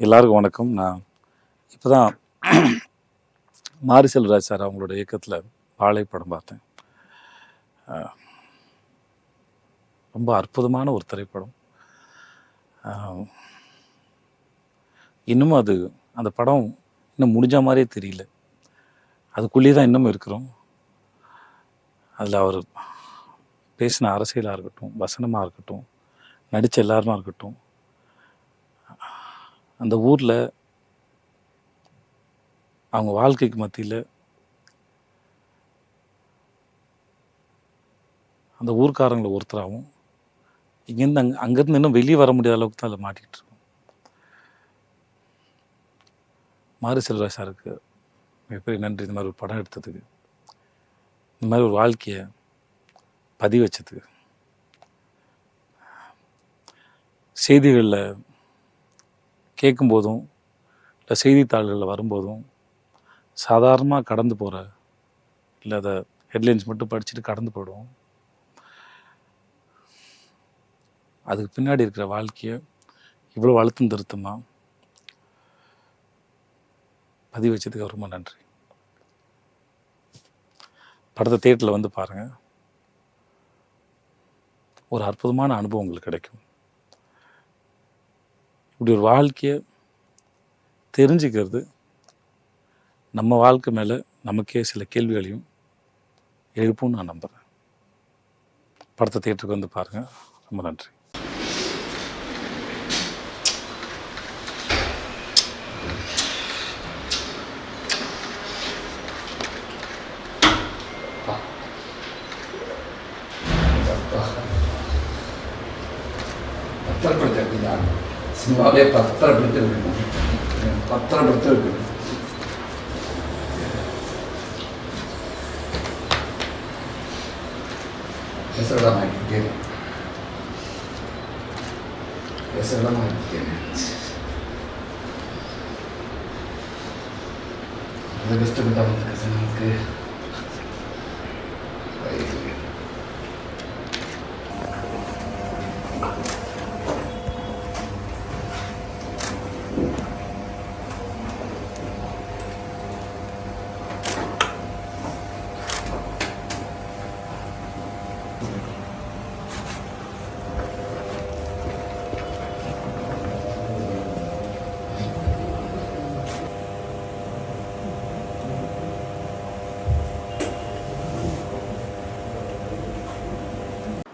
எல்லாருக்கும் வணக்கம். நான் இப்போ தான் மாரி செல்வராஜ் சார் அவங்களோட இயக்கத்தில் வாழை படம் பார்த்தேன். ரொம்ப அற்புதமான ஒரு திரைப்படம். இன்னமும் அந்த படம் இன்னும் முடிஞ்ச மாதிரியே தெரியல. அதுக்குள்ளேயே தான் இன்னமும் இருக்கிறோம். அதில் அவர் பேசின அரசியலாக இருக்கட்டும், வசனமாக இருக்கட்டும், நடித்த எல்லாருமா இருக்கட்டும், அந்த ஊரில் அவங்க வாழ்க்கைக்கு மத்தியில் அந்த ஊர்க்காரங்களை ஒருத்தராகவும் இங்கேருந்து அங்கேருந்து இன்னும் வெளியே வர முடியாத அளவுக்கு தான் அதில் மாட்டிக்கிட்டு இருக்கோம். மாரி செல்வராஜ் சாருக்கு மிகப்பெரிய நன்றி. இந்த மாதிரி ஒரு படம் எடுத்ததுக்கு, இந்த மாதிரி ஒரு வாழ்க்கையை பதிவு வச்சதுக்கு. செய்திகளில் கேட்கும்போதும் இல்லை செய்தித்தாள்களில் வரும்போதும் சாதாரணமாக கடந்து போகிற, இல்லை அதை ஹெட்லைன்ஸ் மட்டும் படிச்சுட்டு கடந்து போயிடுவோம். அதுக்கு பின்னாடி இருக்கிற வாழ்க்கையை இவ்வளோ அழுத்தம் திருத்தமாக பதிவு வச்சதுக்கு ரொம்ப நன்றி. படத்தை தியேட்டரில் வந்து பாருங்கள். ஒரு அற்புதமான அனுபவம் உங்களுக்கு கிடைக்கும். இப்படி ஒரு வாழ்க்கையை தெரிஞ்சுக்கிறது நம்ம வாழ்க்கை மேலே நமக்கே சில கேள்விகளையும் எழுப்பும்னு நான் நம்புகிறேன். படத்தை தியேட்டருக்கு வந்து பாருங்கள். ரொம்ப நன்றி. பத்திரப்படுத்த சினிமாவே பத்திரப்படுத்த இருக்கணும். பத்திரப்படுத்த இருக்கணும். ಹೆಸರಡಮಾಗಿದ್ದೇನೆ அது கஷ்டப்பட்டா வந்து கசனுக்கு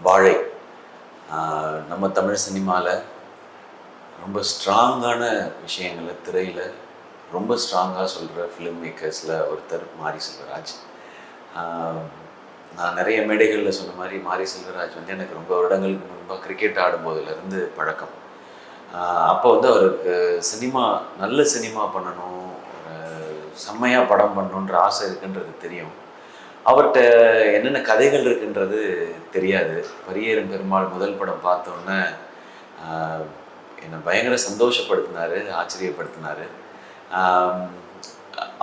வாழை நம்ம தமிழ் சினிமாவில் ரொம்ப ஸ்ட்ராங்கான விஷயங்களை திரையில் ரொம்ப ஸ்ட்ராங்காக சொல்கிற ஃபிலிம் மேக்கர்ஸில் ஒருத்தர் மாரி செல்வராஜ். நான் நிறைய மேடைகளில் சொன்ன மாதிரி மாரி செல்வராஜ் வந்து எனக்கு ரொம்ப வருடங்களுக்கு முன்பாக கிரிக்கெட் ஆடும்போதுலேருந்து பழக்கம். அப்போ வந்து அவருக்கு நல்ல சினிமா பண்ணணும், செம்மையாக படம் பண்ணணுன்ற ஆசை இருக்குன்றது தெரியும். அவர்கிட்ட என்னென்ன கதைகள் இருக்குன்றது தெரியாது. பரியேறும் பெருமாள் முதல் படம் பார்த்தோன்னே என்னை பயங்கர சந்தோஷப்படுத்தினார், ஆச்சரியப்படுத்தினார்.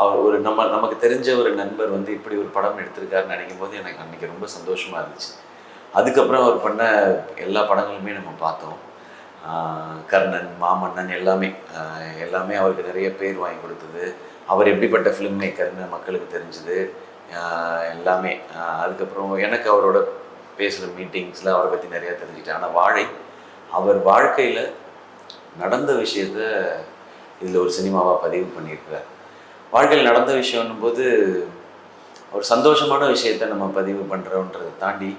அவர் நமக்கு தெரிஞ்ச ஒரு நண்பர் வந்து இப்படி ஒரு படம் எடுத்திருக்காருன்னு நினைக்கும் போது எனக்கு அன்றைக்கி ரொம்ப சந்தோஷமாக இருந்துச்சு. அதுக்கப்புறம் அவர் பண்ண எல்லா படங்களுமே நம்ம பார்த்தோம். கர்ணன், மாமன்னன் எல்லாமே அவருக்கு நிறைய பேர் வாங்கி கொடுத்தது. அவர் எப்படிப்பட்ட ஃபிலிம் மேக்கர்னு மக்களுக்கு தெரிஞ்சுது எல்லாமே. அதுக்கப்புறம் எனக்கு அவரோட பேசுகிற மீட்டிங்ஸில் அவரை பற்றி நிறையா தெரிஞ்சுக்கிட்டேன். ஆனால் வாழை அவர் வாழ்க்கையில் நடந்த விஷயத்த இதில் ஒரு சினிமாவாக பதிவு பண்ணியிருக்கிறார். வாழ்க்கையில் நடந்த விஷயம்னும் போது ஒரு சந்தோஷமான விஷயத்த நம்ம பதிவு பண்ணுறோன்றதை தாண்டி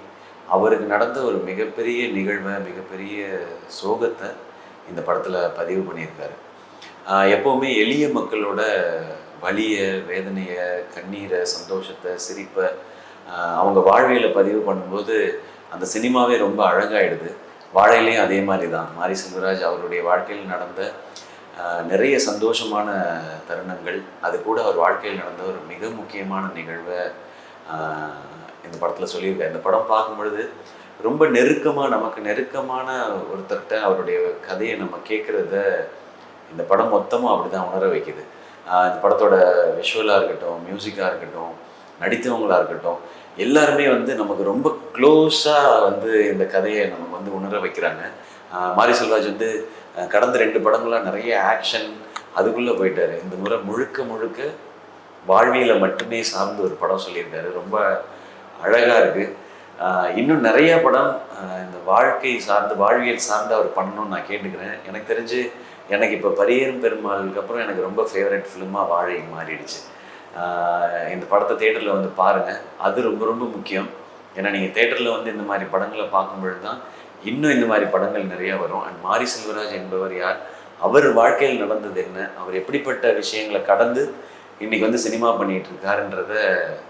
அவருக்கு நடந்த ஒரு மிகப்பெரிய நிகழ்வை, மிகப்பெரிய சோகத்தை இந்த படத்தில் பதிவு பண்ணியிருக்காரு. எப்போவுமே எளிய மக்களோட வலியை, வேதனையை, கண்ணீரை, சந்தோஷத்தை, சிரிப்பை அவங்க வாழ்வியலை பதிவு பண்ணும்போது அந்த சினிமாவே ரொம்ப அழகாயிடுது. வாழையிலையும் அதே மாதிரி தான். மாரி செல்வராஜ் அவருடைய வாழ்க்கையில் நடந்த நிறைய சந்தோஷமான தருணங்கள், அது கூட அவர் வாழ்க்கையில் நடந்த ஒரு மிக முக்கியமான நிகழ்வை இந்த படத்தில் சொல்லியிருக்காரு. இந்த படம் பார்க்கும் பொழுது ரொம்ப நமக்கு நெருக்கமான ஒருத்தர்கிட்ட அவருடைய கதையை நம்ம கேட்குறத இந்த படம் மொத்தமாக அப்படி தான் உணர வைக்குது. இந்த படத்தோட விஷுவலாக இருக்கட்டும், மியூசிக்காக இருக்கட்டும், நடித்தவங்களாக இருக்கட்டும், எல்லாருமே வந்து நமக்கு ரொம்ப க்ளோஸாக வந்து இந்த கதையை நமக்கு வந்து உணர வைக்கிறாங்க. மாரி செல்வராஜ் வந்து கடந்த 2 படங்களாக நிறைய ஆக்ஷன் அதுக்குள்ளே போயிட்டார். இந்த முறை முழுக்க முழுக்க வாழ்வியலை மட்டுமே சார்ந்து ஒரு படம் சொல்லியிருக்காரு. ரொம்ப அழகாக இருக்குது. இன்னும் நிறைய படம் இந்த வாழ்க்கை சார்ந்து வாழ்வியல் சார்ந்து அவர் பண்ணணும்னு நான் கேட்டுக்கிறேன். எனக்கு தெரிஞ்சு எனக்கு இப்போ பரியேறும் பெருமாளுக்கு அப்புறம் எனக்கு ரொம்ப ஃபேவரட் ஃபிலிமாக வாழை மாறிடுச்சு. இந்த படத்தை தேட்டரில் வந்து பாருங்கள். அது ரொம்ப ரொம்ப முக்கியம். ஏன்னா நீங்கள் தேட்டரில் வந்து இந்த மாதிரி படங்களை பார்க்கும்பொழுது தான் இன்னும் இந்த மாதிரி படங்கள் நிறையா வரும். அண்ட் மாரி செல்வராஜ் என்பவர் யார், அவர் வாழ்க்கையில் நடந்தது என்ன, அவர் எப்படிப்பட்ட விஷயங்களை கடந்து இன்றைக்கி வந்து சினிமா பண்ணிகிட்டு இருக்காருன்றத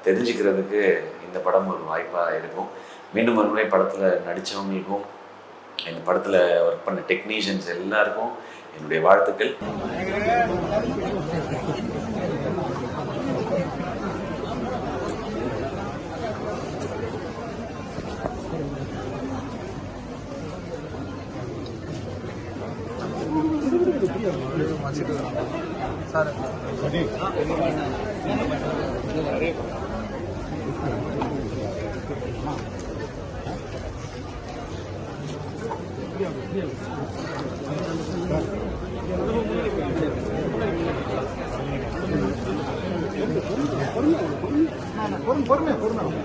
தெரிஞ்சுக்கிறதுக்கு இந்த படம் ஒரு வாய்ப்பாக இருக்கும். மீண்டும் ஒரு முறை படத்தில் நடித்தவங்களுக்கும் இந்த படத்தில் ஒர்க் பண்ண டெக்னீஷியன்ஸ் எல்லாருக்கும் என்னுடைய வாழ்த்துக்கள்.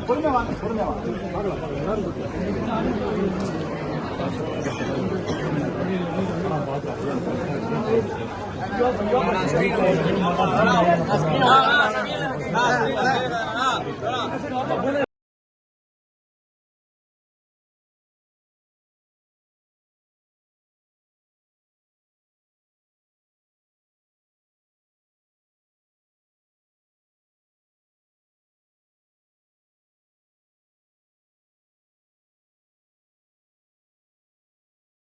பொறுமையா வாங்க.